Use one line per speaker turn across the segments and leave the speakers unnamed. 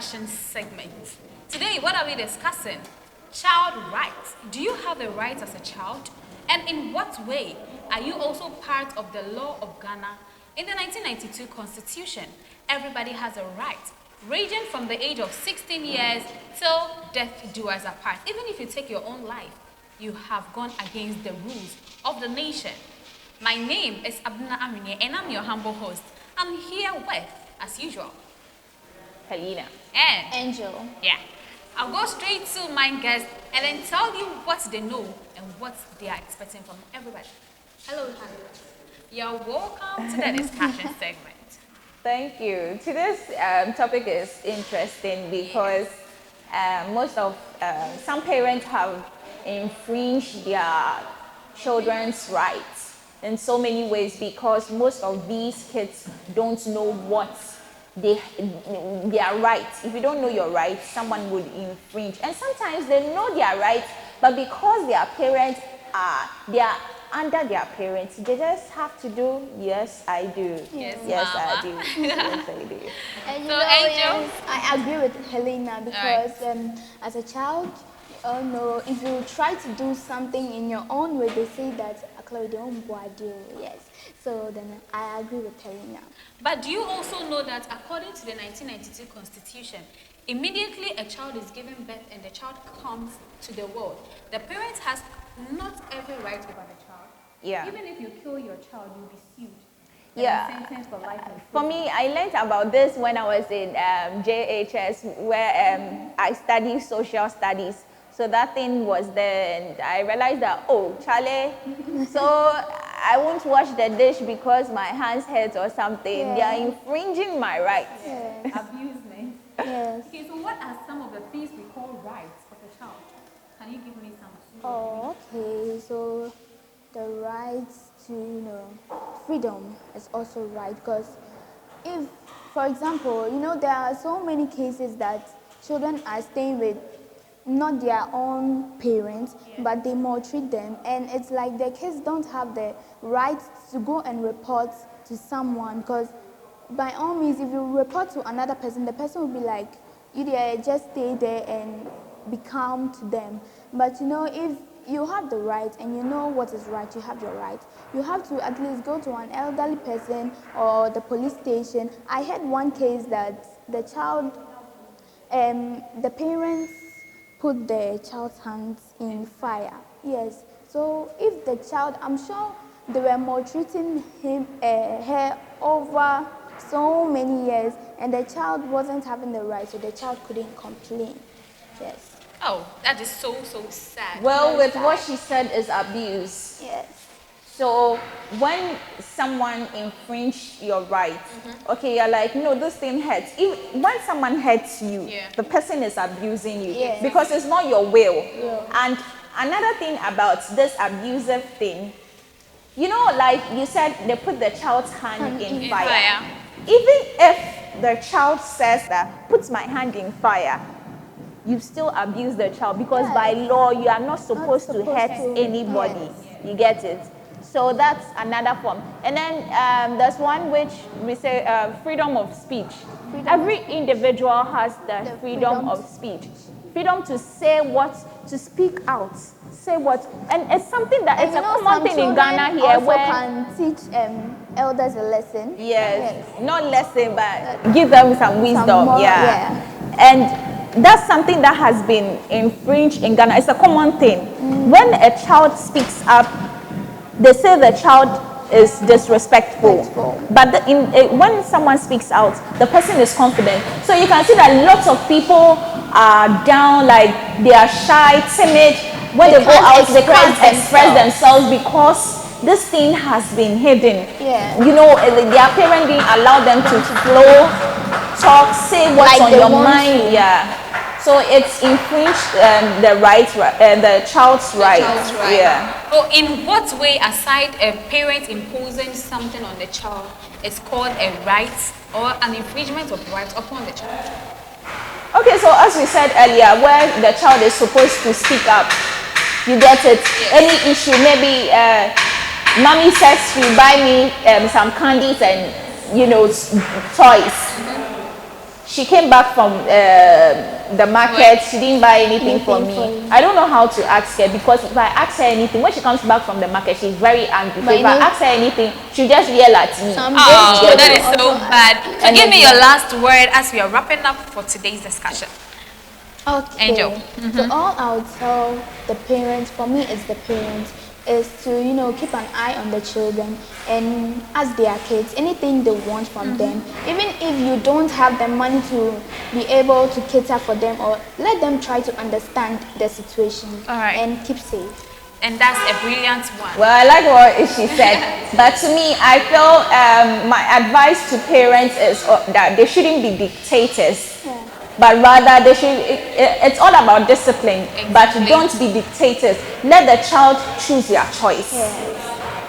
discussion segment. Today, what are we discussing? Child rights. Do you have a right as a child? And in what way are you also part of the law of Ghana? In the 1992 Constitution, everybody has a right, ranging from the age of 16 years till death do us apart. Even if you take your own life, you have gone against the rules of the nation. My name is Abuna Aminye, and I'm your humble host. I'm here with, as usual,
Helena
and
Angel.
Yeah, I'll go straight to my guest and then tell you what they know and what they are expecting from everybody. Hello, you're welcome to the discussion segment.
Thank you. Today's topic is interesting because most of some parents have infringed their children's rights in so many ways because most of these kids don't know what their rights. If you don't know your rights, someone would infringe. And sometimes they know their rights, but because their parents they are under their parents, they just have to do, yes, I do.
Yes,
I do. Yes, I do.
And
So, Angel?
yes, I agree with Helena because as a child, if you try to do something in your own way, they say that yes. So then I agree with Helena.
But do you also know that according to the 1992 Constitution, immediately a child is given birth and the child comes to the world, the parent has not every right over the child.
Yeah.
Even if you kill your child, you'll be sued.
Yeah.
Sentenced for life in
For
prison.
me, I learned about this when I was in JHS, where I studied social studies. So that thing was there, and I realized that, oh, Charlie, so I won't wash the dish because my hands hurt or something.
Yeah.
They are infringing my rights.
Yeah.
Abusement.
Yes.
Okay, so what are some of the things we call rights of a child? Can you give me some?
Oh, okay. So the rights to freedom is also right because if, for example, there are so many cases that children are staying with not their own parents, but they maltreat them, and it's like the kids don't have the right to go and report to someone because by all means, if you report to another person, the person will be like, you just stay there and be calm to them. But if you have the right and you know what is right, you have your right. You have to at least go to an elderly person or the police station. I had one case that the child, the parents put the child's hands in fire. Yes. So if the child, I'm sure they were maltreating her over so many years, and the child wasn't having the right, so the child couldn't complain. Yes.
Oh, that is so sad.
Well, with what she said is abuse.
Yes.
So when someone infringes your rights, okay, you're like, no, this thing hurts. When someone hurts you, the person is abusing you because it's not your will.
Yeah.
And another thing about this abusive thing, like you said, they put the child's hand in fire. Even if the child says that, puts my hand in fire, you still abuse the child because by law, you are not supposed to hurt anybody.
Yes.
You get it? So that's another form. And then there's one which we say freedom of speech. Every individual has the freedom of speech. Freedom to say what, to speak out, say what. And it's something that it's a common thing in Ghana here
also
where
can teach elders a lesson.
Yes, not lesson, but give them some wisdom.
More,
And that's something that has been infringed in Ghana. It's a common thing. When a child speaks up, they say the child is disrespectful. But when someone speaks out, the person is confident. So you can see that lots of people are down, like they are shy, timid. When they go out, they can't express themselves because this thing has been hidden.
Yeah.
Their parents didn't allow them to flow, talk, say what's
like
on your mind. Yeah. So it's infringed the rights, the child's rights. Yeah.
So in what way, aside a parent imposing something on the child, is called a right or an infringement of rights upon the child?
Okay, so as we said earlier, where the child is supposed to speak up, you get it.
Yes.
Any issue, maybe mommy says she buy me some candies and toys. she came back from the market, she didn't buy anything for me. I don't know how to ask her, because if I ask her anything, when she comes back from the market, she's very angry. So if I ask her anything, she'll just yell at me.
Oh, that is so bad. So give me your last word as we are wrapping up for today's discussion.
Okay.
Angel.
So all I would tell the parents, for me it's the parents, is to, you know, keep an eye on the children, and as they are kids, anything they want from them, even if you don't have the money to be able to cater for them, or let them try to understand the situation. And keep safe.
And that's a brilliant one.
Well, I like what she said, but to me, I feel my advice to parents is that they shouldn't be dictators. But rather, they should. It's all about discipline. Exactly. But don't be dictators. Let the child choose their choice.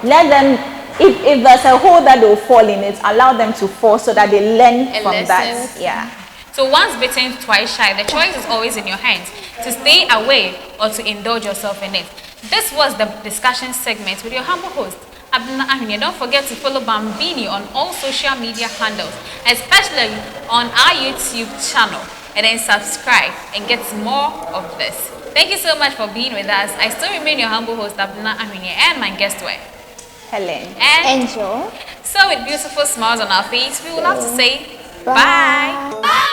Let them. If there's a hole that they'll fall in it, allow them to fall so that they learn from that. Yeah.
So once bitten, twice shy. The choice is always in your hands to stay away or to indulge yourself in it. This was the discussion segment with your humble host, Abdullah Ahmed. Don't forget to follow Bambini on all social media handles, especially on our YouTube channel, and then subscribe and get more of this. Thank you so much for being with us. I still remain your humble host, Abdullah Ahmed, and my guest were
Helen
and Angel.
So with beautiful smiles on our face, we would love to say bye.